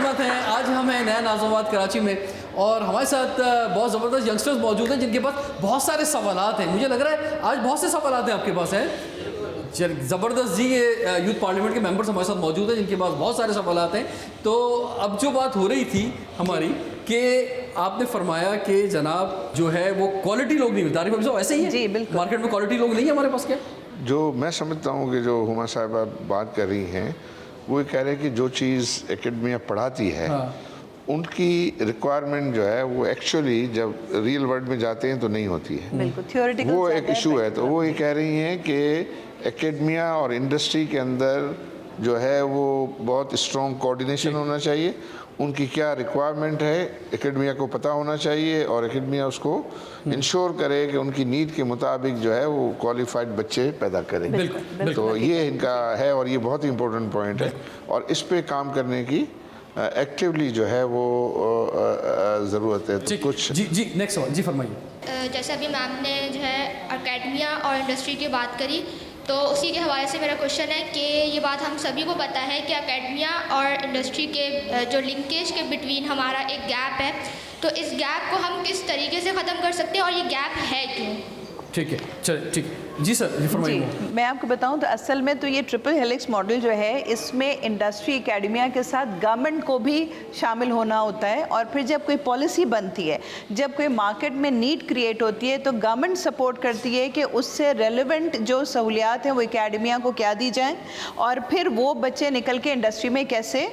خدمت ہیں. آج ہم ہیں نیا ناظم آباد کراچی میں اور ہمارے ساتھ بہت زبردست ینگسٹرز موجود ہیں جن کے پاس بہت سارے سوالات ہیں. مجھے لگ رہا ہے آج بہت سے سوالات ہیں آپ کے پاس ہیں. زبردست جی یہ یوتھ پارلیمنٹ کے ممبرز ہمارے ساتھ موجود ہیں جن کے پاس بہت سارے سوالات ہیں. تو اب جو بات ہو رہی تھی ہماری کہ آپ نے فرمایا کہ جناب جو ہے وہ کوالٹی لوگ نہیں ملتے. عارف ابھی صاحب ایسے ہی ہے جی بالکل, مارکیٹ میں کوالٹی لوگ نہیں ہے ہمارے پاس. کیا جو میں سمجھتا ہوں کہ جو ہما صاحبہ بات کر رہی ہیں وہ یہ کہہ رہے ہیں کہ جو چیز اکیڈمیا پڑھاتی ہے ان کی ریکوائرمنٹ جو ہے وہ ایکچولی جب ریئل ورلڈ میں جاتے ہیں تو نہیں ہوتی ہے. وہ ایک ایشو ہے. تو وہ یہ کہہ رہی ہیں کہ اکیڈمیا اور انڈسٹری کے اندر جو ہے وہ بہت اسٹرانگ کوآرڈینیشن ہونا چاہیے. ان کی کیا ریکوائرمنٹ ہے اکیڈمیا کو پتہ ہونا چاہیے اور اکیڈمیا اس کو انشور کرے کہ ان کی نیڈ کے مطابق جو ہے وہ کوالیفائڈ بچے پیدا کریں. تو یہ ان کا ہے اور یہ بہت ہی امپورٹنٹ پوائنٹ ہے اور اس پہ کام کرنے کی ایکٹیولی جو ہے وہ ضرورت ہے. تو کچھ جی نیکسٹ سوال جی فرمائیے. جیسے ابھی میم نے جو ہے اکیڈمیا اور انڈسٹری کی بات کری تو اسی کے حوالے سے میرا کوشچن ہے کہ یہ بات ہم سبھی کو پتہ ہے کہ اکیڈمیا اور انڈسٹری کے جو لنکیج کے بٹوین ہمارا ایک گیپ ہے, تو اس گیپ کو ہم کس طریقے سے ختم کر سکتے ہیں اور یہ گیپ ہے کیوں؟ ٹھیک ہے چلے ٹھیک جی سر جی فرمائیے. جی میں آپ کو بتاؤں تو اصل میں تو یہ ٹرپل ہیلکس ماڈل جو ہے اس میں انڈسٹری اکیڈمیا کے ساتھ گورنمنٹ کو بھی شامل ہونا ہوتا ہے اور پھر جب کوئی پالیسی بنتی ہے, جب کوئی مارکیٹ میں نیڈ کریٹ ہوتی ہے تو گورنمنٹ سپورٹ کرتی ہے کہ اس سے ریلیونٹ جو سہولیات ہیں وہ اکیڈمیا کو کیا دی جائیں اور پھر وہ بچے نکل کے انڈسٹری میں کیسے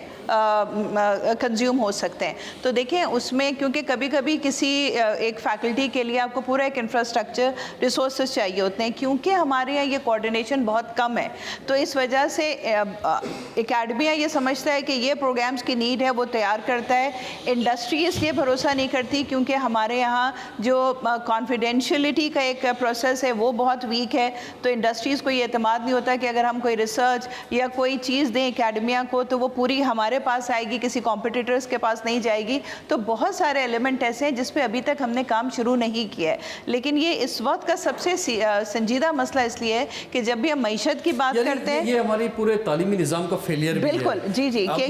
کنزیوم ہو سکتے ہیں. تو دیکھیں اس میں کیونکہ کبھی کبھی کسی ایک فیکلٹی کے لیے آپ کو پورا ایک انفراسٹرکچر ریسورسز چاہیے ہوتے ہیں کیونکہ ہمارے یہاں یہ کوآرڈینیشن بہت کم ہے. تو اس وجہ سے اکیڈمیا یہ سمجھتا ہے کہ یہ پروگرامز کی نیڈ ہے وہ تیار کرتا ہے. انڈسٹری اس لیے بھروسہ نہیں کرتی کیونکہ ہمارے یہاں جو کانفیڈینشیلٹی کا ایک پروسیس ہے وہ بہت ویک ہے. تو انڈسٹریز کو یہ اعتماد نہیں ہوتا کہ اگر ہم کوئی ریسرچ یا کوئی چیز دیں اکیڈمیا کو تو وہ پوری ہمارے پاس آئے گی, کسی کمپٹیٹرز کے پاس نہیں جائے گی. تو بہت سارے ایلیمنٹ ایسے ہیں جس پہ ابھی تک ہم نے کام شروع نہیں کیا ہے. لیکن یہ اس وقت کا سب سے سنجیدہ مسئلہ اس لیے ہے کہ جب بھی ہم معیشت کی بات کرتے ہیں یہ ہماری پورے تعلیمی نظام کا فیلئر بھی ہے. بالکل جی جی کیونکہ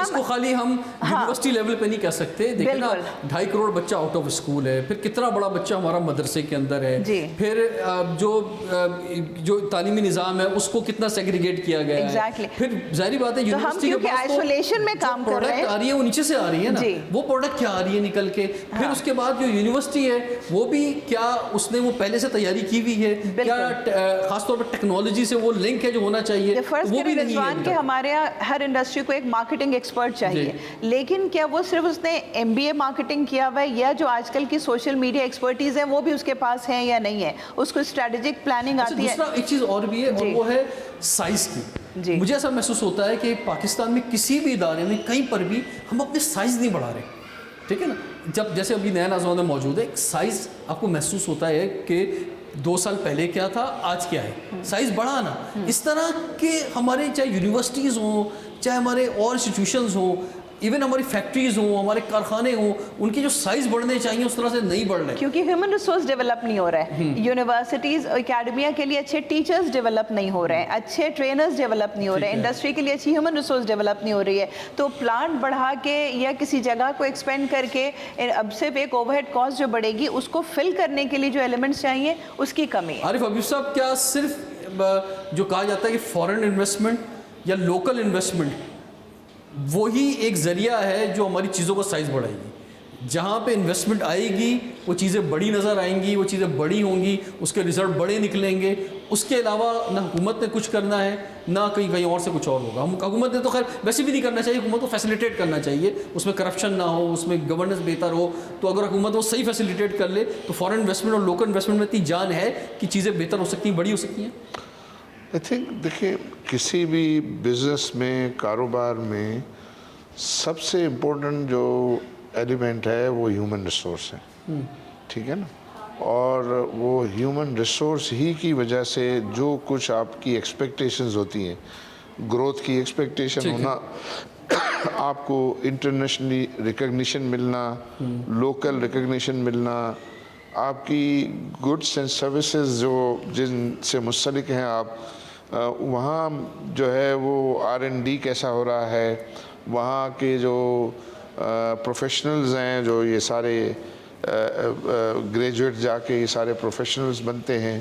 اس کو خالی ہم یونیورسٹی لیول پہ نہیں کہہ سکتے. دیکھیں نا 2.5 کروڑ بچہ آؤٹ آف اسکول ہے, پھر کتنا بڑا بچہ ہمارا مدرسے کے اندر ہے, پھر جو تعلیمی نظام ہے اس کو کتنا سیگریگیٹ کیا گیا ہے. پھر ظاہری بات ہے یونیورسٹی کے پاس میں کام کر رہے ہیں آ رہی ہے وہ نیچے سے آ رہی ہے نا, وہ پروڈکٹ کیا آ رہی ہے نکل کے. پھر اس کے بعد جو یونیورسٹی ہے وہ بھی کیا اس نے وہ پہلے سے تیاری کی ہوئی ہے, کیا خاص طور پر ٹیکنالوجی سے وہ لنک ہے جو ہونا چاہیے, وہ بھی نہیں ہے. کہ ہمارے یہاں ہر انڈسٹری کو ایک مارکیٹنگ ایکسپرٹ چاہیے, لیکن کیا وہ صرف اس نے MBA مارکیٹنگ کیا ہوا ہے یا جو آج کل کی سوشل میڈیا ایکسپرٹیز ہیں وہ بھی اس کے پاس ہیں یا نہیں ہے, اس کو اسٹریٹجک پلاننگ آتی ہے. دوسرا ایک چیز اور بھی ہے اور وہ ہے سائز کی. مجھے ایسا محسوس ہوتا ہے کہ پاکستان میں کسی بھی ادارے میں کہیں پر بھی ہم اپنے سائز نہیں بڑھا رہے. ٹھیک ہے نا, جب جیسے ابھی نیا ناظم میں موجود ہے, سائز آپ کو محسوس ہوتا ہے کہ 2 سال پہلے کیا تھا آج کیا ہے, سائز بڑھا نا. اس طرح کہ ہمارے چاہے یونیورسٹیز ہوں, چاہے ہمارے اور انسٹیٹیوشنز ہوں, ایون ہماری فیکٹریز ہوں, ہمارے کارخانے ہوں, ان کے جو سائز بڑھنے چاہیے اس طرح سے نہیں بڑھ رہے کیونکہ ہیومن ریسورس ڈیولپ نہیں ہو رہا ہے. یونیورسٹیز اکیڈمیا کے لیے اچھے ٹیچرز ڈیولپ نہیں ہو رہے ہیں, اچھے ٹرینرز ڈیولپ نہیں ہو رہے ہیں, انڈسٹری کے لیے اچھی ہیومن ریسورس ڈیولپ نہیں ہو رہی ہے. تو پلانٹ بڑھا کے یا کسی جگہ کو ایکسپینڈ کر کے اب صرف ایک اوور ہیڈ کاسٹ جو بڑھے گی اس کو فل کرنے کے لیے جو ایلیمنٹس چاہیے اس کی کمی ہے. عارف حبیب صاحب کیا صرف جو کہا جاتا ہے کہ فورن انویسٹمنٹ یا لوکل انویسٹمنٹ وہی ایک ذریعہ ہے جو ہماری چیزوں کا سائز بڑھائے گی؟ جہاں پہ انویسٹمنٹ آئے گی وہ چیزیں بڑی نظر آئیں گی, وہ چیزیں بڑی ہوں گی, اس کے رزلٹ بڑے نکلیں گے. اس کے علاوہ نہ حکومت نے کچھ کرنا ہے نہ کہیں اور سے کچھ اور ہوگا. حکومت نے تو خیر ویسے بھی نہیں کرنا چاہیے, حکومت کو فیسیلیٹیٹ کرنا چاہیے, اس میں کرپشن نہ ہو, اس میں گورننس بہتر ہو. تو اگر حکومت وہ صحیح فیسیلیٹیٹ کر لے تو فارن انویسٹمنٹ اور لوکل انویسٹمنٹ میں اتنی جان ہے کہ چیزیں بہتر ہو سکتی ہیں, بڑی ہو سکتی ہیں. آئی تھنک دیکھیں کسی بھی بزنس میں, کاروبار میں سب سے امپورٹنٹ جو ایلیمنٹ ہے وہ ہیومن ریسورس ہے. ٹھیک ہے نا, اور وہ ہیومن ریسورس ہی کی وجہ سے جو کچھ آپ کی ایکسپیکٹیشنز ہوتی ہیں, گروتھ کی ایکسپیکٹیشن ہونا, آپ کو انٹرنیشنلی ریکگنیشن ملنا, لوکل ریکگنیشن ملنا, آپ کی گڈس اینڈ سروسز جو جن سے منسلک ہیں آپ, وہاں جو ہے وہ R&D کیسا ہو رہا ہے, وہاں کے جو پروفیشنلز ہیں, جو یہ سارے گریجویٹ جا کے یہ سارے پروفیشنلز بنتے ہیں,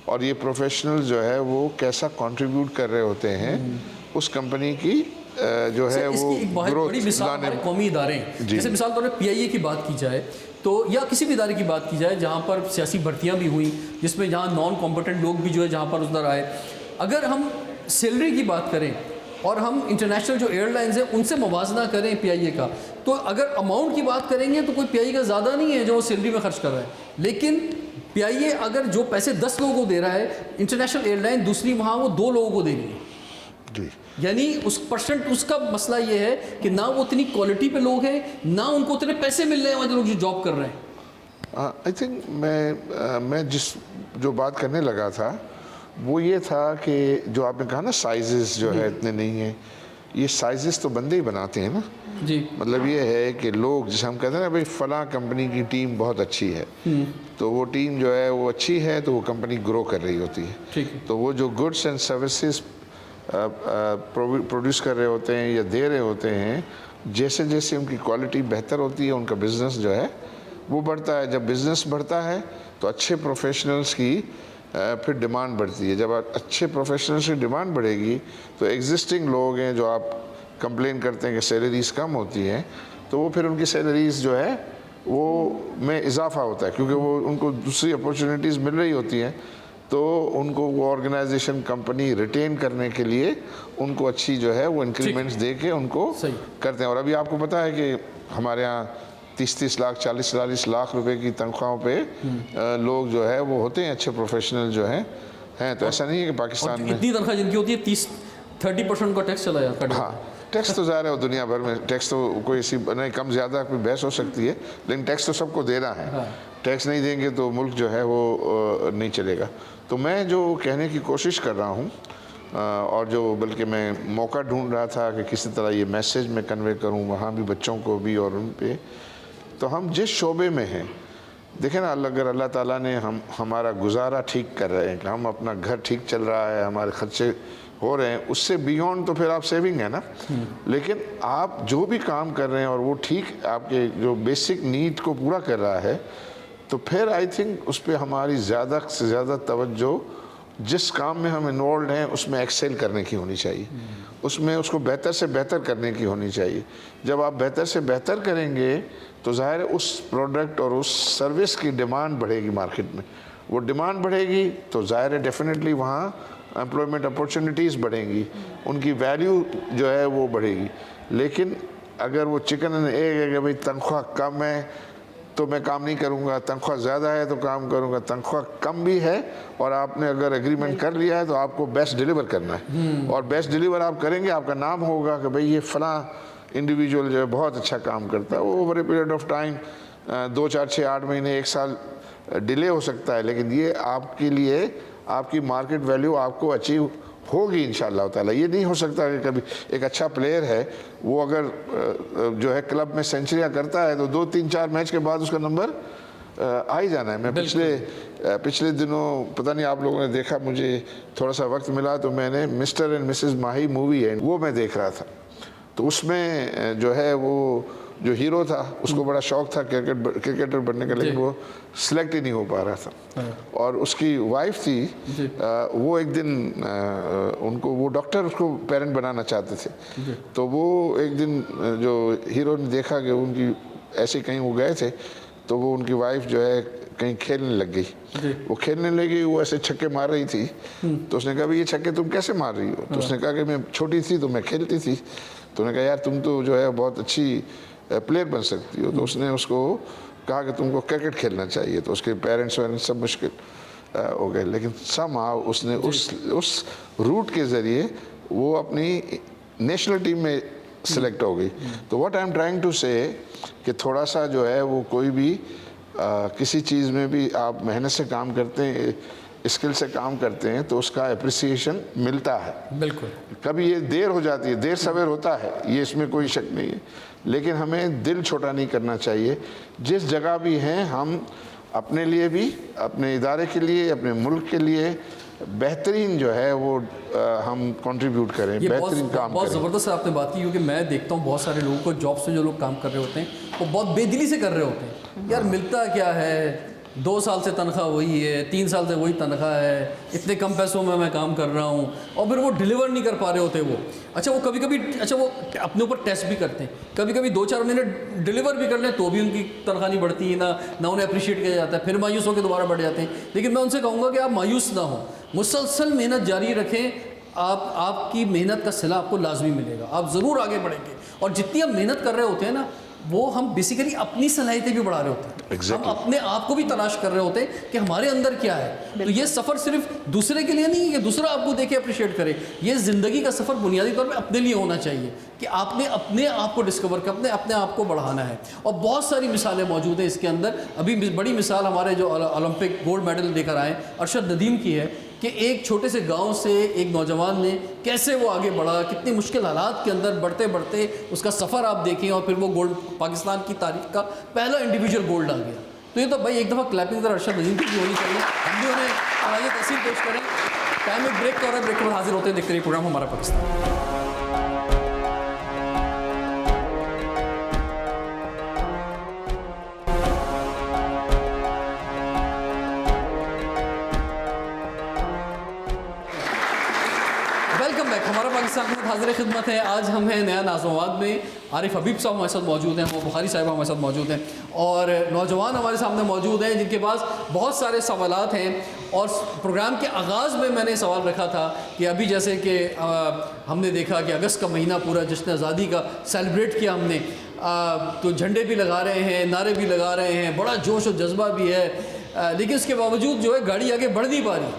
اور یہ پروفیشنل جو ہے وہ کیسا کنٹریبیوٹ کر رہے ہوتے ہیں اس کمپنی کی جو ہے وہ ایک بہت بڑی مثال ہمارے قومی ادارے ہیں. جیسے مثال طور پر PIA کی بات کی جائے تو, یا کسی بھی ادارے کی بات کی جائے جہاں پر سیاسی بھرتیاں بھی ہوئیں, جس میں جہاں نان کمپیٹنٹ لوگ بھی جو ہے جہاں پر ادھر آئے, اگر ہم سیلری کی بات کریں اور ہم انٹرنیشنل جو ایئر لائنز ہیں ان سے موازنہ کریں PIA کا, تو اگر اماؤنٹ کی بات کریں گے تو کوئی PIA کا زیادہ نہیں ہے جو وہ سیلری میں خرچ کر رہا ہے. لیکن PIA اگر جو پیسے 10 لوگوں کو دے رہا ہے, انٹرنیشنل ایئر لائن دوسری وہاں وہ 2 لوگوں کو دے رہی ہے. یعنی اس کا مسئلہ یہ ہے کہ نہ وہ اتنی کوالٹی پہ لوگ ہیں, نہ ان کو اتنے پیسے مل رہے ہیں جو لوگ جو جاب کر رہے ہیں. آئی تھنک میں جس جو بات کرنے لگا تھا وہ یہ تھا کہ جو آپ نے کہا نا سائزز جو ہے اتنے نہیں ہیں, یہ سائزز تو بندے ہی بناتے ہیں نا. جی, مطلب یہ ہے کہ لوگ جسے ہم کہتے ہیں نا بھائی فلاں کمپنی کی ٹیم بہت اچھی ہے, تو وہ ٹیم جو ہے وہ اچھی ہے تو وہ کمپنی گرو کر رہی ہوتی ہے. تو وہ جو گڈس اینڈ سروسز پروڈیوس کر رہے ہوتے ہیں یا دے رہے ہوتے ہیں, جیسے جیسے ان کی کوالٹی بہتر ہوتی ہے ان کا بزنس جو ہے وہ بڑھتا ہے. جب بزنس بڑھتا ہے تو اچھے پروفیشنلز کی پھر ڈیمانڈ بڑھتی ہے. جب اچھے پروفیشنلز کی ڈیمانڈ بڑھے گی تو ایگزسٹنگ لوگ ہیں جو آپ کمپلین کرتے ہیں کہ سیلریز کم ہوتی ہیں, تو وہ پھر ان کی سیلریز جو ہے وہ میں اضافہ ہوتا ہے, کیونکہ وہ ان کو دوسری اپورچونیٹیز مل رہی ہوتی ہیں, تو ان کو وہ آرگنائزیشن کمپنی ریٹین کرنے کے لیے ان کو اچھی جو ہے وہ انکریمنٹس دے کے ان کو کرتے ہیں. اور ابھی آپ کو پتہ ہے کہ ہمارے ہاں 30 لاکھ 40 لاکھ روپے کی تنخواہوں پہ لوگ جو ہے وہ ہوتے ہیں اچھے پروفیشنل جو ہیں. تو ایسا نہیں ہے کہ پاکستان میں اتنی تنخواہ جن کی ہوتی ہے 30% کا ٹیکس چلا جاتا ہے. ہاں, ٹیکس تو ظاہر ہے دنیا بھر میں ٹیکس تو کوئی ایسی نہیں, کم زیادہ کوئی بحث ہو سکتی ہے, لیکن ٹیکس تو سب کو دینا ہے. ٹیکس نہیں دیں گے تو ملک جو ہے وہ نہیں چلے گا. تو میں جو کہنے کی کوشش کر رہا ہوں, اور جو بلکہ میں موقع ڈھونڈ رہا تھا کہ کسی طرح یہ میسیج میں کنوے کروں وہاں بھی بچوں کو بھی اور ان پہ, تو ہم جس شعبے میں ہیں دیکھیں نا, اگر اللہ تعالیٰ نے ہمارا گزارا ٹھیک کر رہے ہیں کہ ہم اپنا گھر ٹھیک چل رہا ہے, ہمارے خرچے ہو رہے ہیں, اس سے بیونڈ تو پھر آپ سیونگ ہے نا. لیکن آپ جو بھی کام کر رہے ہیں اور وہ ٹھیک آپ کے جو بیسک نیڈ کو پورا کر رہا ہے, تو پھر آئی تھنک اس پہ ہماری زیادہ سے زیادہ توجہ جس کام میں ہم انوالوڈ ہیں اس میں ایکسیل کرنے کی ہونی چاہیے, اس میں اس کو بہتر سے بہتر کرنے کی ہونی چاہیے. جب آپ بہتر سے بہتر کریں گے تو ظاہر ہے اس پروڈکٹ اور اس سروس کی ڈیمانڈ بڑھے گی مارکیٹ میں. وہ ڈیمانڈ بڑھے گی تو ظاہر ہے ڈیفینیٹلی وہاں امپلائمنٹ اپورچونیٹیز بڑھیں گی, ان کی ویلیو جو ہے وہ بڑھے گی. لیکن اگر وہ چکن اینڈ ایگ ہے کہ بھائی تنخواہ کم ہے تو میں کام نہیں کروں گا, تنخواہ زیادہ ہے تو کام کروں گا, تنخواہ کم بھی ہے اور آپ نے اگر ایگریمنٹ کر لیا ہے تو آپ کو بیسٹ ڈیلیور کرنا ہے, اور بیسٹ ڈیلیور آپ کریں گے, آپ کا نام ہوگا کہ بھئی یہ فلاں انڈیویجول جو ہے بہت اچھا کام کرتا ہے. وہ over a period of time 2 4 6 8 مہینے 1 سال ڈیلے ہو سکتا ہے, لیکن یہ آپ کے لیے آپ کی مارکیٹ ویلیو آپ کو اچیو ہوگی انشاءاللہ تعالیٰ. یہ نہیں ہو سکتا کہ کبھی ایک اچھا پلیئر ہے وہ اگر جو ہے کلب میں سینچریاں کرتا ہے تو 2 3 4 میچ کے بعد اس کا نمبر آ ہی جانا ہے. میں پچھلے دنوں پتہ نہیں آپ لوگوں نے دیکھا, مجھے تھوڑا سا وقت ملا تو میں نے مسٹر اینڈ مسز ماہی مووی ہے وہ میں دیکھ رہا تھا. تو اس میں جو ہے وہ جو ہیرو تھا اس کو بڑا شوق تھا کرکٹر بننے کا, لیکن وہ سلیکٹ ہی نہیں ہو پا رہا تھا. اور اس کی وائف تھی, وہ ایک دن ان کو وہ ڈاکٹر اس کو پیرنٹ بنانا چاہتے تھے, تو وہ ایک دن جو ہیرو نے دیکھا کہ ان کی ایسے کہیں وہ گئے تھے تو وہ ان کی وائف جو ہے کہیں کھیلنے لگ گئی. وہ کھیلنے لگی, وہ ایسے چھکے مار رہی تھی, تو اس نے کہا یہ چھکے تم کیسے مار رہی ہو؟ تو اس نے کہا کہ میں چھوٹی تھی تو میں کھیلتی تھی. تو انہوں نے کہا یار تم تو جو ہے بہت اچھی پلیئر بن سکتی ہو. تو اس نے اس کو کہا کہ تم کو کرکٹ کھیلنا چاہیے. تو اس کے پیرنٹس ویرنٹس سب مشکل ہو گئے, لیکن سم ہاؤ اس نے اس روٹ کے ذریعے وہ اپنی نیشنل ٹیم میں سلیکٹ ہو گئی. تو what I am trying to say کہ تھوڑا سا جو ہے وہ کوئی بھی کسی چیز میں بھی آپ محنت سے کام کرتے ہیں, اسکل سے کام کرتے ہیں تو اس کا اپریسیشن ملتا ہے. بالکل, کبھی یہ دیر ہو جاتی ہے, دیر سویر ہوتا ہے, یہ اس میں کوئی شک نہیں ہے, لیکن ہمیں دل چھوٹا نہیں کرنا چاہیے. جس جگہ بھی ہیں ہم اپنے لیے بھی, اپنے ادارے کے لیے, اپنے ملک کے لیے بہترین جو ہے وہ ہم کنٹریبیوٹ کریں, بہترین کام بہت کریں. زبردست آپ نے بات کی, کیونکہ میں دیکھتا ہوں بہت سارے لوگوں کو جابس میں جو لوگ کام کر رہے ہوتے ہیں وہ بہت بے دلی سے کر رہے ہوتے ہیں. یار ملتا کیا ہے, 2 سال سے تنخواہ وہی ہے, 3 سال سے وہی تنخواہ ہے, اتنے کم پیسوں میں کام کر رہا ہوں, اور پھر وہ ڈیلیور نہیں کر پا رہے ہوتے وہ. اچھا وہ کبھی وہ اپنے اوپر ٹیسٹ بھی کرتے ہیں, کبھی 2-4 مہینے ڈیلیور بھی کر لیں تو بھی ان کی تنخواہ نہیں بڑھتی, نہ انہیں اپریشیٹ کیا جاتا ہے, پھر مایوس ہو کے دوبارہ بڑھ جاتے ہیں. لیکن میں ان سے کہوں گا کہ آپ مایوس نہ ہوں, مسلسل محنت جاری رکھیں, آپ کی محنت کا صلہ آپ کو لازمی ملے گا, آپ ضرور آگے بڑھیں گے. اور جتنی ہم محنت کر رہے ہوتے ہیں نا, وہ ہم بیسیکلی اپنی صلاحیتیں بھی بڑھا رہے ہوتے ہیں, ہم اپنے آپ کو بھی تلاش کر رہے ہوتے ہیں کہ ہمارے اندر کیا ہے. تو یہ سفر صرف دوسرے کے لیے نہیں ہے کہ دوسرا آپ کو دیکھے اپریشیٹ کرے, یہ زندگی کا سفر بنیادی طور پہ اپنے لیے ہونا چاہیے کہ آپ نے اپنے آپ کو ڈسکور کر اپنے آپ کو بڑھانا ہے. اور بہت ساری مثالیں موجود ہیں اس کے اندر. ابھی بڑی مثال ہمارے جو اولمپک گولڈ میڈل لے کر آئے ارشد ندیم کی ہے کہ ایک چھوٹے سے گاؤں سے ایک نوجوان نے کیسے وہ آگے بڑھا, کتنے مشکل حالات کے اندر بڑھتے بڑھتے اس کا سفر آپ دیکھیں, اور پھر وہ گولڈ پاکستان کی تاریخ کا پہلا انڈیویجول گولڈ آ گیا. تو یہ تو بھائی ایک دفعہ کلیپنگ ذرا ارشد ندیم کی بھی ہونی چاہیے, ہم بھی انہیں آگے تحصیل پیش کریں. ٹائم ایک بریک کا ہو رہا ہے, بریک کے بعد حاضر ہوتے ہیں, دیکھتے رہیے پروگرام ہمارا پاکستان. ویلکم بیک, ہمارا پاکستان میں حاضر خدمت ہے. آج ہم ہیں نیا نازم آباد میں, عارف حبیب صاحب ہمارے ساتھ موجود ہیں, وہ بخاری صاحبہ ہمارے ساتھ موجود ہیں, اور نوجوان ہمارے سامنے موجود ہیں جن کے پاس بہت سارے سوالات ہیں. اور پروگرام کے آغاز میں نے سوال رکھا تھا کہ ابھی جیسے کہ ہم نے دیکھا کہ اگست کا مہینہ پورا جشن آزادی کا سیلیبریٹ کیا ہم نے, تو جھنڈے بھی لگا رہے ہیں, نعرے بھی لگا رہے ہیں, بڑا جوش و جذبہ بھی ہے, لیکن اس کے باوجود جو ہے گاڑی آگے بڑھ نہیں پا رہی.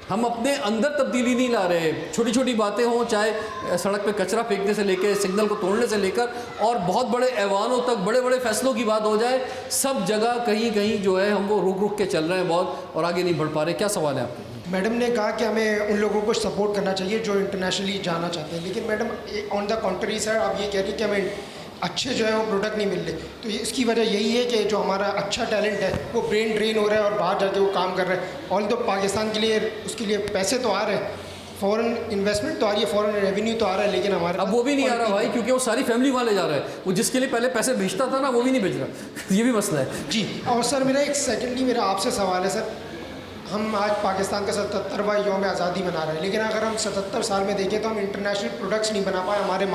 ہم اپنے اندر تبدیلی نہیں لا رہے. چھوٹی چھوٹی باتیں ہوں, چاہے سڑک پہ کچرا پھینکنے سے لے کے سگنل کو توڑنے سے لے کر اور بہت بڑے ایوانوں تک بڑے بڑے فیصلوں کی بات ہو جائے, سب جگہ کہیں جو ہے ہم وہ رک کے چل رہے ہیں بہت, اور آگے نہیں بڑھ پا رہے. کیا سوال ہے آپ کے؟ میڈم نے کہا کہ ہمیں ان لوگوں کو سپورٹ کرنا چاہیے جو انٹرنیشنلی جانا چاہتے ہیں, لیکن میڈم آن دا کنٹری سر آپ یہ کہہ رہی ہیں کہ ہمیں اچھے جو ہے وہ پروڈکٹ نہیں مل رہے. تو اس کی وجہ یہی ہے کہ جو ہمارا اچھا ٹیلنٹ ہے وہ برین ڈرین ہو رہا ہے اور باہر جا کے وہ کام کر رہے ہیں. آل تو پاکستان کے لیے اس کے لیے پیسے تو آ رہے ہیں, فورن انویسٹمنٹ تو آ رہی ہے, فورن ریونیو تو آ رہا ہے, لیکن ہمارے اب وہ بھی نہیں آ رہا بھائی, کیونکہ وہ ساری فیملی والے جا رہے ہیں. وہ جس کے لیے پہلے پیسے بھیجتا تھا نا وہ بھی نہیں بھیج رہا, یہ بھی مسئلہ ہے. جی. اور سر میرا ایک سیکنڈلی میرا آپ سے سوال ہے سر, ہم آج پاکستان کا 77واں یوم آزادی منا رہے ہیں, لیکن اگر ہم 77 سال میں دیکھیں تو ہم انٹرنیشنل پروڈکٹس نہیں بنا پائے. ہمارے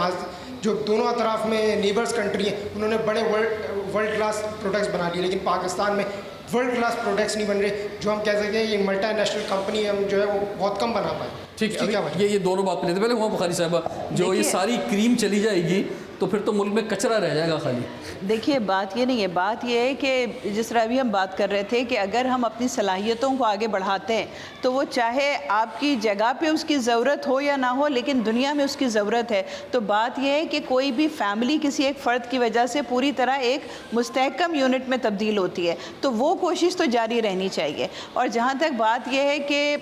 جو دونوں اطراف میں نیبرز کنٹری ہیں انہوں نے بڑے ورلڈ کلاس پروڈکٹس بنا لیے, لیکن پاکستان میں ورلڈ کلاس پروڈکٹس نہیں بن رہے جو ہم کہہ سکتے ہیں یہ ملٹی نیشنل کمپنی ہم جو ہے وہ بہت کم بنا پائے. ٹھیک ہے, یہ دونوں بات لیتے پہلے وہاں بخاری صاحبہ جو یہ ساری کریم چلی جائے گی تو پھر تو ملک میں کچرا رہ جائے گا خالی. دیکھیے بات یہ نہیں ہے, بات یہ ہے کہ جس طرح ابھی ہم بات کر رہے تھے کہ اگر ہم اپنی صلاحیتوں کو آگے بڑھاتے ہیں تو وہ چاہے آپ کی جگہ پہ اس کی ضرورت ہو یا نہ ہو, لیکن دنیا میں اس کی ضرورت ہے. تو بات یہ ہے کہ کوئی بھی فیملی کسی ایک فرد کی وجہ سے پوری طرح ایک مستحکم یونٹ میں تبدیل ہوتی ہے, تو وہ کوشش تو جاری رہنی چاہیے. اور جہاں تک بات یہ ہے کہ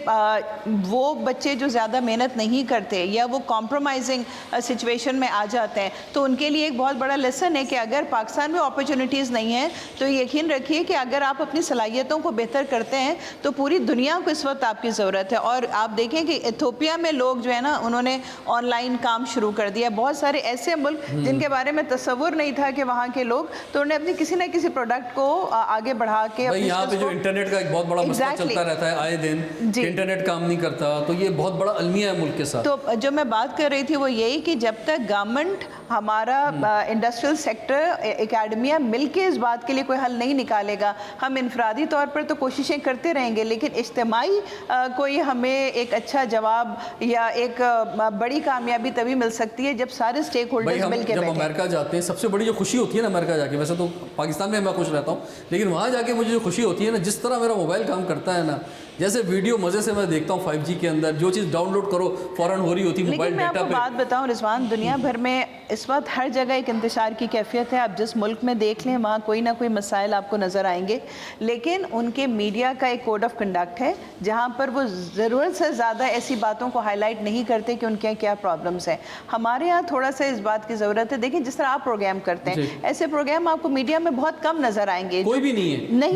وہ بچے جو زیادہ محنت نہیں کرتے یا وہ کمپرومائزنگ سچویشن میں آ جاتے ہیں, تو ان کے لیے ایک بہت بڑا لیسن ہے کہ اگر پاکستان میں اپرچونیٹیز نہیں ہیں تو یقین رکھیے کہ اگر آپ اپنی صلاحیتوں کو بہتر کرتے ہیں تو پوری دنیا کو اس وقت آپ کی ضرورت ہے. اور آپ دیکھیں کہ ایتھوپیا میں لوگ جو ہے نا انہوں نے آن لائن کام شروع کر دیا. بہت سارے ایسے ملک جن کے بارے میں تصور نہیں تھا کہ وہاں کے لوگ, تو انہوں نے اپنی کسی نہ کسی پروڈکٹ کو آگے بڑھا کے یہاں پہ جو انٹرنیٹ کا ایک بہت بڑا مسئلہ چلتا رہتا ہے آئے دن, انٹرنیٹ کام نہیں کرتا, تو یہ بہت بڑا المیہ ہے ملک کے ساتھ. تو جو میں بات کر رہی تھی وہ یہی کہ جب تک گورنمنٹ ہمارا انڈسٹریل سیکٹر اکیڈمیہ مل کے اس بات کے لیے کوئی حل نہیں نکالے گا, ہم انفرادی طور پر تو کوششیں کرتے رہیں گے, لیکن اجتماعی کوئی ہمیں ایک اچھا جواب یا ایک بڑی کامیابی تبھی مل سکتی ہے جب سارے اسٹیک ہولڈرز مل کے بیٹھیں. جب امریکہ جاتے ہیں سب سے بڑی جو خوشی ہوتی ہے نا امریکہ جا کے, ویسے تو پاکستان میں میں خوش رہتا ہوں, لیکن وہاں جا کے مجھے جو خوشی ہوتی ہے نا, جس طرح میرا موبائل کام کرتا ہے نا, جیسے ویڈیو مزے سے میں دیکھتا ہوں 5G کے اندر, جو چیز ڈاؤن لوڈ کرو فوراً ہو رہی ہوتی ہے موبائل ڈیٹا پہ. لیکن میں آپ کو بات بتاؤں رضوان, دنیا بھر میں اس وقت ہر جگہ ایک انتشار کی کیفیت ہے. آپ جس ملک میں دیکھ لیں وہاں کوئی نہ کوئی مسائل آپ کو نظر آئیں گے, لیکن ان کے میڈیا کا ایک کوڈ آف کنڈکٹ ہے جہاں پر وہ ضرورت سے زیادہ ایسی باتوں کو ہائی لائٹ نہیں کرتے کہ ان کے کیا پرابلمس ہیں. ہمارے یہاں تھوڑا سا اس بات کی ضرورت ہے. دیکھیں جس طرح آپ پروگرام کرتے ہیں ایسے پروگرام آپ کو میڈیا میں بہت کم نظر آئیں گے. کوئی بھی نہیں ہے, نہیں ہے.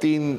3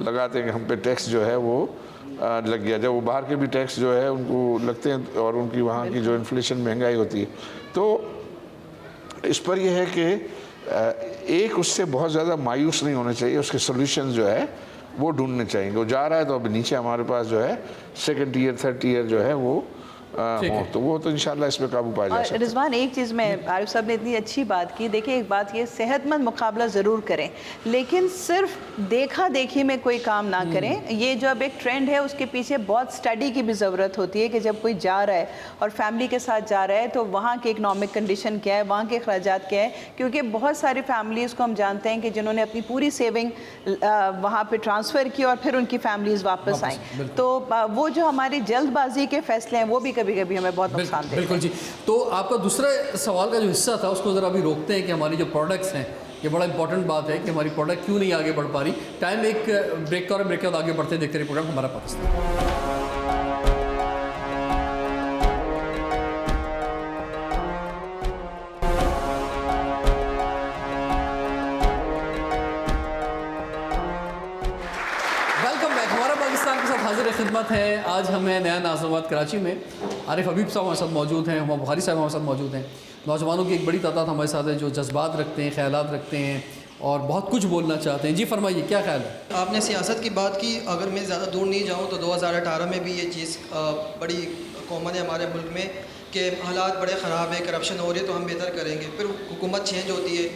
لگاتے ہیں کہ ہم پہ ٹیکس جو ہے وہ لگ گیا، جب وہ باہر کے بھی ٹیکس جو ہے ان کو لگتے ہیں اور ان کی وہاں کی جو انفلیشن مہنگائی ہوتی ہے. تو اس پر یہ ہے کہ ایک اس سے بہت زیادہ مایوس نہیں ہونا چاہیے، اس کے سولوشن جو ہے وہ ڈھونڈنے چاہیے. وہ جا رہا ہے تو اب نیچے ہمارے پاس جو ہے سیکنڈ ٹیئر تھرڈ ٹیئر جو ہے وہ ہوں، تو وہ تو انشاءاللہ اس پہ قابو پایا جا اور سکتا ہے. رضوان ایک چیز میں عارف صاحب نے اتنی اچھی بات کی، دیکھیں ایک بات یہ صحت مند مقابلہ ضرور کریں لیکن صرف دیکھا دیکھی میں کوئی کام نہ کریں. یہ جو اب ایک ٹرینڈ ہے اس کے پیچھے بہت سٹڈی کی بھی ضرورت ہوتی ہے کہ جب کوئی جا رہا ہے اور فیملی کے ساتھ جا رہا ہے تو وہاں کے اکنامک کنڈیشن کیا ہے، وہاں کے اخراجات کیا ہے، کیونکہ بہت ساری فیملیز کو ہم جانتے ہیں کہ جنہوں نے اپنی پوری سیونگ وہاں پہ ٹرانسفر کی اور پھر ان کی فیملیز واپس آئیں. تو وہ جو ہماری جلد بازی کے فیصلے ہیں وہ بھی کبھی کبھی ہمیں بہت نقصان دیتے ہیں. بالکل جی. تو آپ کا دوسرا سوال کا جو حصہ تھا اس کو ذرا ابھی روکتے ہیں کہ ہماری جو پروڈکٹس ہیں، یہ بڑا امپورٹنٹ بات ہے کہ ہماری پروڈکٹ کیوں نہیں آگے بڑھ پا رہی. ٹائم ایک بریک کا اور بریک کے بعد آگے بڑھتے دیکھتے رہے پروڈکٹ ہمارا پاکستان. خدمت ہے. آج ہمیں نیا نازآباد کراچی میں عارف حبیب صاحب ہمارے ساتھ موجود ہیں، ہما بخاری صاحب ہمارے ساتھ موجود ہیں. نوجوانوں کی ایک بڑی تعداد ہمارے ساتھ ہے جو جذبات رکھتے ہیں، خیالات رکھتے ہیں اور بہت کچھ بولنا چاہتے ہیں. جی فرمائیے، کیا خیال ہے؟ آپ نے سیاست کی بات کی، اگر میں زیادہ دور نہیں جاؤں تو 2018 میں بھی یہ چیز بڑی کامن ہے ہمارے ملک میں کہ حالات بڑے خراب ہیں، کرپشن ہو رہی ہے تو ہم بہتر کریں گے. پھر حکومت چینج ہوتی ہے،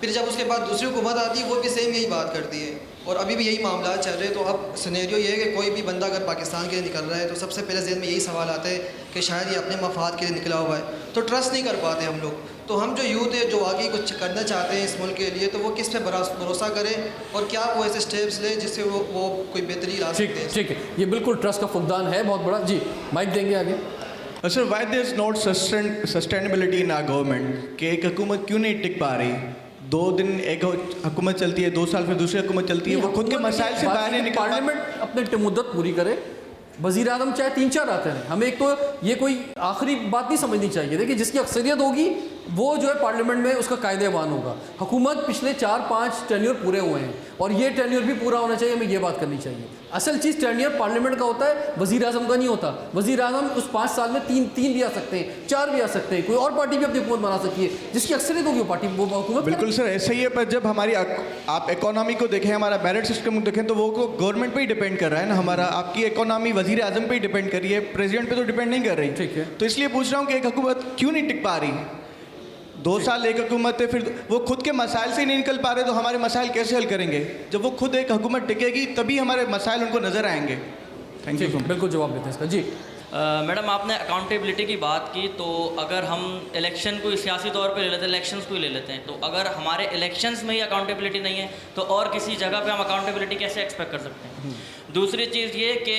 پھر جب اس کے بعد دوسری حکومت آتی ہے وہ بھی سیم یہی بات کرتی ہے اور ابھی بھی یہی معاملات چل رہے ہیں. تو اب سینیریو یہ ہے کہ کوئی بھی بندہ اگر پاکستان کے لیے نکل رہا ہے تو سب سے پہلے ذہن میں یہی سوال آتا ہے کہ شاید یہ اپنے مفاد کے لیے نکلا ہوا ہے، تو ٹرسٹ نہیں کر پاتے ہم لوگ. تو ہم جو یوتھ ہے جو واقعی کچھ کرنا چاہتے ہیں اس ملک کے لیے تو وہ کس پہ بھروسہ کریں اور کیا وہ ایسے اسٹیپس لیں جس سے وہ کوئی بہتری لا سکتے ہیں. ٹھیک ہے، یہ بالکل ٹرسٹ کا فقدان ہے بہت بڑا. جی مائک دیں گے آگے. Sir why there is not sustainability in our government کہ ایک حکومت کیوں نہیں ٹک پا رہی؟ 2 دن ایک حکومت چلتی ہے، 2 سال پھر دوسری حکومت چلتی ہے، وہ خود کے مسائل سے باہر نہیں نکل پاتی. پارلیمنٹ اپنے مدت پوری کرے، وزیر اعظم چاہے 3-4 آتے ہیں. ہمیں ایک تو یہ کوئی آخری بات نہیں سمجھنی چاہیے. دیکھیے جس کی اکثریت ہوگی وہ جو ہے پارلیمنٹ میں اس کا قائد ایوان ہوگا. حکومت پچھلے 4-5 ٹینیور پورے ہوئے ہیں اور یہ ٹینیور بھی پورا ہونا چاہیے. ہمیں یہ بات کرنی چاہیے. اصل چیز ٹینیور پارلیمنٹ کا ہوتا ہے، وزیر اعظم کا نہیں ہوتا. وزیر اعظم اس 5 سال میں 3 بھی آ سکتے ہیں، 4 بھی آ سکتے ہیں. کوئی اور پارٹی بھی اپنی حکومت بنا سکتی ہے، جس کی اکثریت ہوگی وہ پارٹی وہ حکومت. بالکل سر ایسا ہی ہے. پر جب ہماری آپ اکانومی کو دیکھیں، ہمارا میرٹ سسٹم کو دیکھیں تو وہ گورنمنٹ پہ ہی ڈیپینڈ کر رہا ہے نا. ہمارا آپ کی اکانومی وزیر اعظم پہ ہی ڈیپینڈ کر رہی ہے، پریزیڈنٹ پہ تو ڈیپینڈ نہیں کر رہی. ٹھیک ہے، تو اس لیے پوچھ رہا ہوں کہ ایک حکومت کیوں نہیں ٹک پا رہی؟ 2 سال ایک حکومت ہے، پھر وہ خود کے مسائل سے ہی نہیں نکل پا رہے تو ہمارے مسائل کیسے حل کریں گے؟ جب وہ خود ایک حکومت ٹکے گی تبھی ہمارے مسائل ان کو نظر آئیں گے. Thank you. بالکل جواب دیتے ہیں اس کا. جی میڈم آپ نے اکاؤنٹیبلٹی کی بات کی، تو اگر ہم الیکشن کو سیاسی طور پہ لے لیتے ہیں، الیکشنز کو ہی لے لیتے ہیں، تو اگر ہمارے الیکشنز میں ہی اکاؤنٹیبلٹی نہیں ہے تو اور کسی جگہ پہ ہم اکاؤنٹیبلٹی کیسے ایکسپیکٹ کر سکتے ہیں؟ دوسری چیز یہ کہ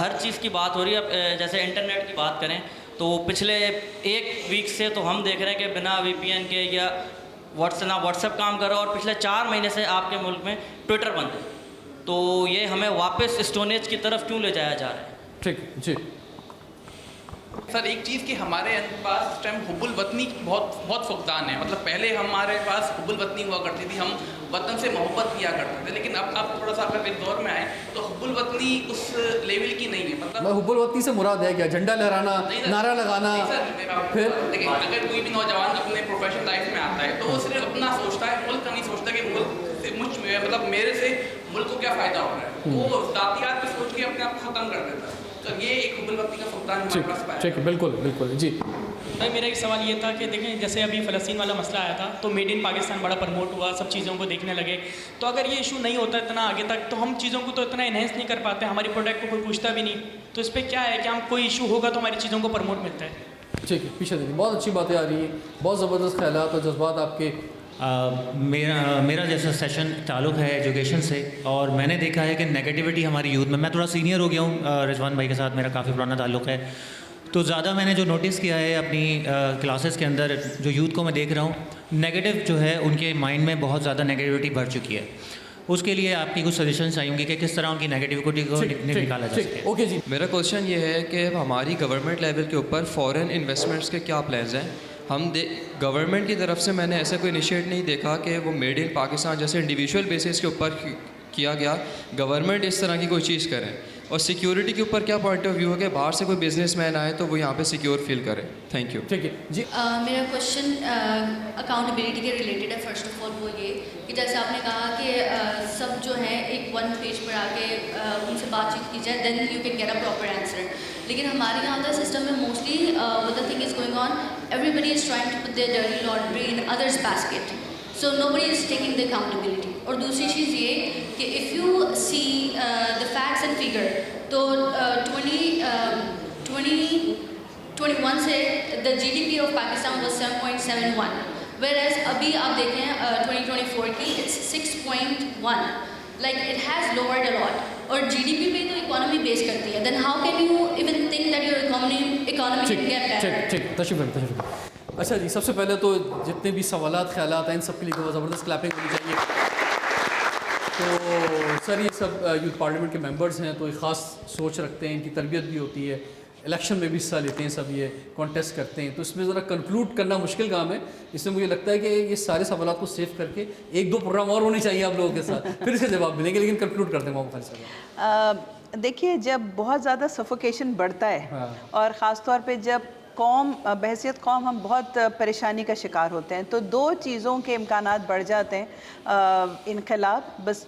ہر چیز کی بات ہو رہی ہے، جیسے انٹرنیٹ کی بات کریں تو پچھلے 1 ویک سے تو ہم دیکھ رہے ہیں کہ بنا VPN کے یا واٹس ایپ کام کر رہا ہے اور پچھلے 4 مہینے سے آپ کے ملک میں ٹویٹر بند ہے. تو یہ ہمیں واپس اسٹونیج کی طرف کیوں لے جایا جا رہا ہے؟ ٹھیک. جی سر ایک چیز کہ ہمارے پاس اس ٹائم حب الوطنی کی بہت فقدان ہے. مطلب پہلے ہمارے پاس حب الوطنی ہوا کرتی تھی، ہم وطن سے محبت کیا کرتے تھے، لیکن اب تھوڑا سا اگر اس دور میں آئے تو حب الوطنی اس لیول کی نہیں ہے. مطلب حب الوطنی سے مراد ہے کیا؟ جھنڈا لہرانا، نعرہ لگانا؟ پھر لیکن اگر کوئی بھی نوجوان اپنے پروفیشنل لائف میں آتا ہے تو وہ صرف اپنا سوچتا ہے، ملک کا نہیں سوچتا کہ ملک سے مطلب میرے سے ملک کو کیا فائدہ ہو رہا ہے. وہ ذاتیات پہ سوچ کے اپنے آپ کو ختم کر دیتا ہے. تو یہ ایک حب الوطنی کا فقدان ہمارے پاس ہے. ٹھیک، بالکل. جی بھائی میرا ایک سوال یہ تھا کہ دیکھیں جیسے ابھی فلسطین والا مسئلہ آیا تھا تو میڈ ان پاکستان بڑا پروموٹ ہوا، سب چیزوں کو دیکھنے لگے. تو اگر یہ ایشو نہیں ہوتا اتنا آگے تک تو ہم چیزوں کو تو اتنا انہینس نہیں کر پاتے، ہماری پروڈکٹ کو کوئی پوچھتا بھی نہیں. تو اس پہ کیا ہے کہ ہم کوئی ایشو ہوگا تو ہماری چیزوں کو پروموٹ ملتا ہے. ٹھیک ہے، پیچھے دیکھیں بہت اچھی باتیں آ رہی ہیں، بہت زبردست خیالات اور جذبات آپ کے. میرا جیسا سیشن تعلق ہے ایجوکیشن سے، اور میں نے دیکھا ہے کہ نیگیٹیوٹی ہماری یوتھ میں تھوڑا سینئر ہو گیا ہوں، رضوان بھائی کے ساتھ میرا کافی پرانا تعلق ہے. تو زیادہ میں نے جو نوٹس کیا ہے اپنی کلاسز کے اندر جو یوتھ کو میں دیکھ رہا ہوں، نیگیٹو جو ہے ان کے مائنڈ میں بہت زیادہ نیگیٹیوٹی بڑھ چکی ہے. اس کے لیے آپ کی کچھ سجیشنس آئی ہوں گی کہ کس طرح ان کی نیگیٹیوٹی کو نکالا جا سکے. اوکے جی. میرا کوشچن یہ ہے کہ ہماری گورنمنٹ لیول کے اوپر فورن انویسٹمنٹس کے کیا پلانز ہیں؟ گورنمنٹ کی طرف سے میں نے ایسا کوئی انیشیٹ نہیں دیکھا کہ وہ میڈ ان پاکستان جیسے انڈیویجول بیسس کے اوپر کیا گیا گورنمنٹ اس طرح کی کوئی چیز کرے. اور سیکیورٹی کے اوپر کیا پوائنٹ آف ویو ہے کہ باہر سے کوئی بزنس مین آئے تو وہ یہاں پہ سیکیور فیل کرے. Thank you. ٹھیک ہے جی. میرا کوشچن اکاؤنٹیبلٹی کے ریلیٹڈ ہے. فرسٹ آف آل وہ یہ کہ جیسے آپ نے کہا کہ سب جو ہے ایک ون پیج پر آ کے ان سے بات چیت کی جائے then you can get a proper answer. لیکن ہمارے یہاں کا سسٹم میں mostly what the thing is going on, everybody is trying to put their dirty laundry in others basket. So nobody is taking the accountability. اور دوسری چیز یہ کہ if you see the facts and figure تو 2021 سے the GDP of Pakistan was 7.71 whereas ابھی آپ دیکھیں 2024 کی it's 6.1. Like it has lowered a lot. اور GDP پہ تو economy بیس کرتی ہے. Then how can you even think that your economy can get better? ٹھیک تشریف. اچھا جی, سب سے پہلے تو جتنے بھی سوالات خیالات ہیں ان سب کے لیے زبردست کلیپنگ ہونی چاہیے. تو سر یہ سب یوتھ پارلیمنٹ کے ممبرز ہیں تو ایک خاص سوچ رکھتے ہیں, ان کی تربیت بھی ہوتی ہے, الیکشن میں بھی حصہ لیتے ہیں, سب یہ کانٹیسٹ کرتے ہیں, تو اس میں ذرا کنکلوڈ کرنا مشکل کام ہے. اس میں مجھے لگتا ہے کہ یہ سارے سوالات کو سیو کر کے ایک دو پروگرام اور ہونے چاہیے آپ لوگوں کے ساتھ, پھر اس کے جواب ملیں گے. لیکن کنکلوڈ کرتے ہیں محمد خالد صاحب. دیکھیے جب بہت زیادہ سفوکیشن بڑھتا ہے اور خاص طور پہ جب قوم بحیثیت قوم ہم بہت پریشانی کا شکار ہوتے ہیں تو دو چیزوں کے امکانات بڑھ جاتے ہیں. انقلاب, بس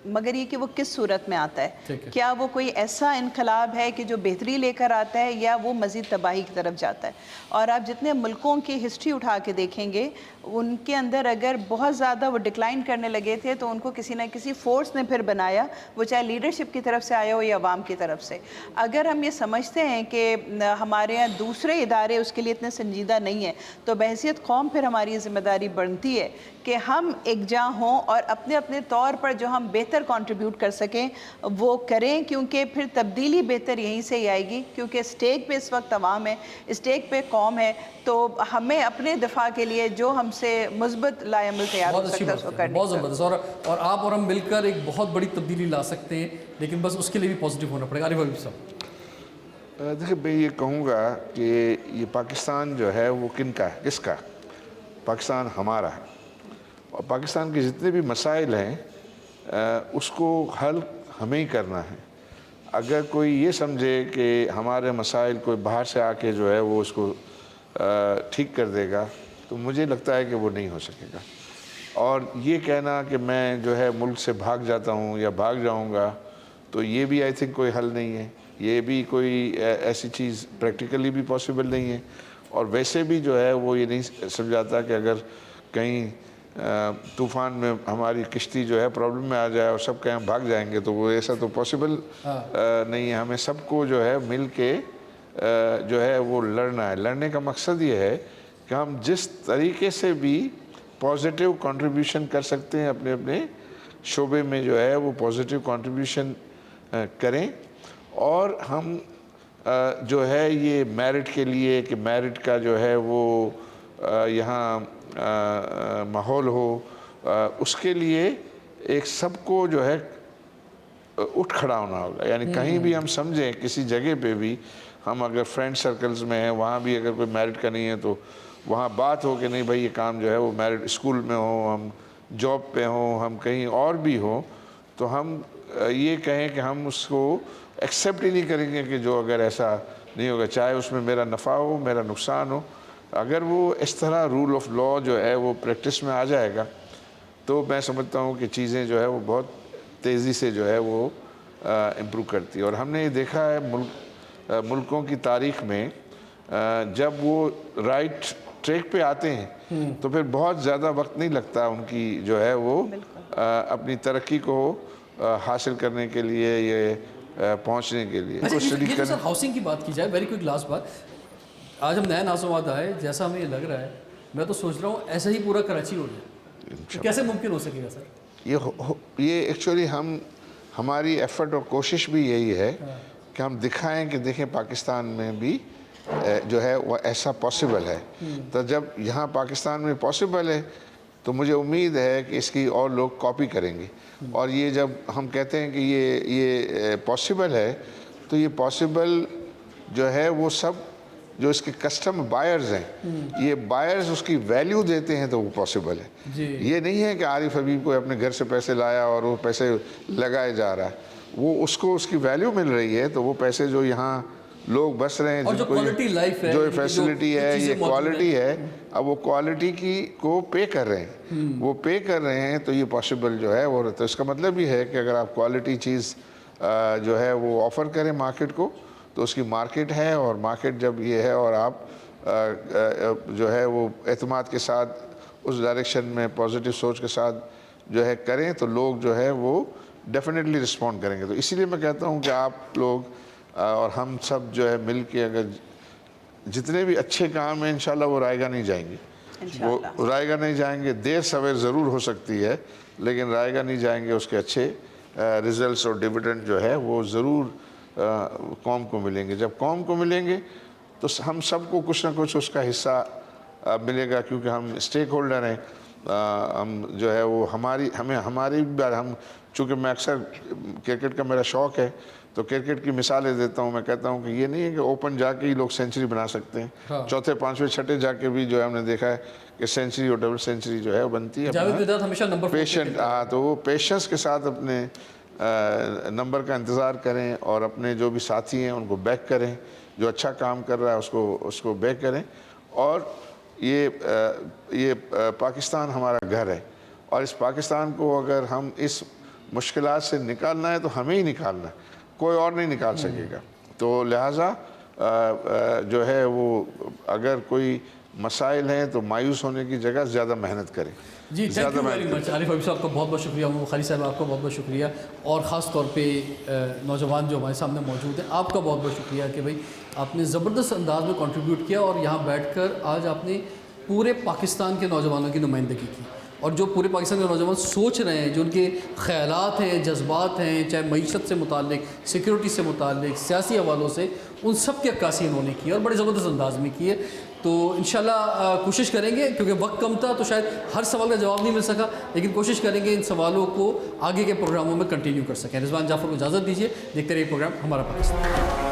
مگر یہ کہ وہ کس صورت میں آتا ہے, کیا وہ کوئی ایسا انقلاب ہے کہ جو بہتری لے کر آتا ہے یا وہ مزید تباہی کی طرف جاتا ہے. اور آپ جتنے ملکوں کی ہسٹری اٹھا کے دیکھیں گے ان کے اندر اگر بہت زیادہ وہ ڈکلائن کرنے لگے تھے تو ان کو کسی نہ کسی فورس نے پھر بنایا, وہ چاہے لیڈرشپ کی طرف سے آیا ہو یا عوام کی طرف سے. اگر ہم یہ سمجھتے ہیں کہ ہمارے یہاں دوسرے ادارے اس کے لیے اتنے سنجیدہ نہیں ہیں تو بحیثیت قوم پھر ہماری ذمہ داری بنتی ہے کہ ہم یکجا ہوں اور اپنے اپنے طور پر جو ہم بہتر کنٹریبیوٹ کر سکیں وہ کریں, کیونکہ پھر تبدیلی بہتر یہیں سے ہی آئے گی. کیونکہ اسٹیک پہ اس وقت عوام ہے, اسٹیک پہ قوم ہے, تو ہمیں اپنے دفاع کے لیے جو ہم سے مثبت لائے عمل تیار ہو سکتا ہے اس کو کرنے. بہت زبردست. اور آپ اور ہم مل کر ایک بہت بڑی تبدیلی لا سکتے ہیں, لیکن بس اس کے لیے بھی پازیٹیو ہونا پڑے گا. عارف حبیب صاحب. دیکھیں میں یہ کہوں گا کہ یہ پاکستان جو ہے وہ کن کا ہے, کس کا؟ پاکستان ہمارا ہے. اور پاکستان کے جتنے بھی مسائل ہیں اس کو حل ہمیں ہی کرنا ہے. اگر کوئی یہ سمجھے کہ ہمارے مسائل کوئی باہر سے آ کے جو ہے وہ اس کو ٹھیک کر دے گا تو مجھے لگتا ہے کہ وہ نہیں ہو سکے گا. اور یہ کہنا کہ میں جو ہے ملک سے بھاگ جاتا ہوں یا بھاگ جاؤں گا تو یہ بھی آئی تھنک کوئی حل نہیں ہے. یہ بھی کوئی ایسی چیز پریکٹیکلی بھی پاسبل نہیں ہے. اور ویسے بھی جو ہے وہ یہ نہیں سمجھاتا کہ اگر کہیں طوفان میں ہماری کشتی جو ہے پرابلم میں آ جائے اور سب کہیں بھاگ جائیں گے تو وہ ایسا تو پاسبل نہیں ہے. ہمیں سب کو جو ہے مل کے جو ہے وہ لڑنا ہے. لڑنے کا مقصد یہ ہے کہ ہم جس طریقے سے بھی پازیٹیو کنٹریبیوشن کر سکتے ہیں اپنے اپنے شعبے میں جو ہے وہ پازیٹیو کنٹریبیوشن کریں. اور ہم جو ہے یہ میرٹ کے لیے کہ میرٹ کا جو ہے وہ یہاں ماحول ہو, اس کے لیے ایک سب کو جو ہے اٹھ کھڑا ہونا ہوگا. یعنی کہیں بھی ہم سمجھیں کسی جگہ پہ بھی ہم اگر فرینڈ سرکلز میں ہیں وہاں بھی اگر کوئی میرٹ کا نہیں ہے تو وہاں بات ہو کہ نہیں بھائی یہ کام جو ہے وہ میرٹ اسکول میں ہو, ہم جاب پہ ہوں, ہم کہیں اور بھی ہوں, تو ہم یہ کہیں کہ ہم اس کو ایکسیپٹ ہی نہیں کریں گے کہ جو اگر ایسا نہیں ہوگا, چاہے اس میں میرا نفع ہو میرا نقصان ہو. اگر وہ اس طرح رول آف لا جو ہے وہ پریکٹس میں آ جائے گا تو میں سمجھتا ہوں کہ چیزیں جو ہے وہ بہت تیزی سے جو ہے وہ امپروو کرتی ہے. اور ہم نے یہ دیکھا ہے ملکوں کی تاریخ میں جب وہ رائٹ ٹریک پہ آتے ہیں تو پھر بہت زیادہ وقت نہیں لگتا ان کی جو ہے وہ اپنی ترقی کو حاصل کرنے کے لیے یہ پہنچنے کے لیے. یہ سر ہاؤسنگ کی بات کی جائے, ویری کوئک لاسٹ بات, آج ہم نئے ناسوات آئے, جیسا ہمیں یہ لگ رہا ہے میں تو سوچ رہا ہوں ایسا ہی پورا کراچی ہو جائے, کیسے ممکن ہو سکے گا سر؟ یہ ایکچولی ہماری ایفرٹ اور کوشش بھی یہی ہے کہ ہم دکھائیں کہ دیکھیں پاکستان میں بھی جو ہے وہ ایسا پاسبل ہے. تو جب یہاں پاکستان میں پاسبل ہے تو مجھے امید ہے کہ اس کی اور لوگ کاپی کریں گے. اور یہ جب ہم کہتے ہیں کہ یہ پاسبل ہے تو یہ پاسبل جو ہے وہ سب جو اس کے کسٹم بائرز ہیں یہ بائرز اس کی ویلیو دیتے ہیں تو وہ پاسبل ہے. یہ نہیں ہے کہ عارف حبیب کو اپنے گھر سے پیسے لایا اور وہ پیسے لگائے جا رہا ہے. وہ اس کو اس کی ویلیو مل رہی ہے تو وہ پیسے جو یہاں لوگ بس رہے ہیں جو فیسلٹی ہے یہ کوالٹی ہے, اب وہ کوالٹی کی کو پے کر رہے ہیں, وہ پے کر رہے ہیں تو یہ پاسبل جو ہے وہ رہتا ہے. اس کا مطلب یہ ہے کہ اگر آپ کوالٹی چیز جو ہے وہ آفر کریں مارکیٹ کو تو اس کی مارکیٹ ہے, اور مارکیٹ جب یہ ہے اور آپ جو ہے وہ اعتماد کے ساتھ اس ڈائریکشن میں پازیٹیو سوچ کے ساتھ جو ہے کریں تو لوگ جو ہے وہ ڈیفینیٹلی رسپونڈ کریں گے. تو اسی لیے میں کہتا ہوں کہ آپ لوگ اور ہم سب جو ہے مل کے اگر جتنے بھی اچھے کام ہیں انشاءاللہ وہ رائے گاہ نہیں جائیں گے, وہ رائے گاہ نہیں جائیں گے. دیر سویر ضرور ہو سکتی ہے لیکن رائے گاہ نہیں جائیں گے. اس کے اچھے ریزلٹس اور ڈیویڈنڈ جو ہے وہ ضرور قوم کو ملیں گے. جب قوم کو ملیں گے تو ہم سب کو کچھ نہ کچھ اس کا حصہ ملے گا, کیونکہ ہم اسٹیک ہولڈر ہیں. ہم جو ہے وہ ہماری بار ہم چونکہ میں اکثر کرکٹ کا میرا شوق ہے تو کرکٹ کی مثالیں دیتا ہوں. میں کہتا ہوں کہ یہ نہیں ہے کہ اوپن جا کے ہی لوگ سینچری بنا سکتے ہیں, چوتھے پانچویں چھٹے جا کے بھی جو ہے ہم نے دیکھا ہے کہ سینچری اور ڈبل سینچری جو ہے وہ بنتی ہے. پیشنٹ تو وہ پیشنس کے ساتھ اپنے نمبر کا انتظار کریں اور اپنے جو بھی ساتھی ہیں ان کو بیک کریں, جو اچھا کام کر رہا ہے اس کو بیک کریں. اور یہ پاکستان ہمارا گھر ہے اور اس پاکستان کو اگر ہم اس مشکلات سے نکالنا ہے تو ہمیں ہی نکالنا ہے, کوئی اور نہیں نکال سکے گا. تو لہٰذا جو ہے وہ اگر کوئی مسائل ہیں تو مایوس ہونے کی جگہ زیادہ محنت کریں. جی تھینک یو ویری مچ. عارف حبیب صاحب کا بہت بہت شکریہ, خالی صاحب آپ کا بہت بہت شکریہ, اور خاص طور پہ نوجوان جو ہمارے سامنے موجود ہیں آپ کا بہت بہت شکریہ کہ بھائی آپ نے زبردست انداز میں کنٹریبیوٹ کیا اور یہاں بیٹھ کر آج آپ نے پورے پاکستان کے نوجوانوں کی نمائندگی کی, اور جو پورے پاکستان کے نوجوان سوچ رہے ہیں, جو ان کے خیالات ہیں, جذبات ہیں, چاہے معیشت سے متعلق, سیکیورٹی سے متعلق, سیاسی حوالوں سے, ان سب کی عکاسی انہوں نے کی اور بڑے زبردست انداز میں کی ہے. تو انشاءاللہ کوشش کریں گے, کیونکہ وقت کم تھا تو شاید ہر سوال کا جواب نہیں مل سکا, لیکن کوشش کریں گے ان سوالوں کو آگے کے پروگراموں میں کنٹینیو کر سکیں. رضوان جعفر کو اجازت دیجیے, دیکھتے رہیے پروگرام ہمارا پاکستان.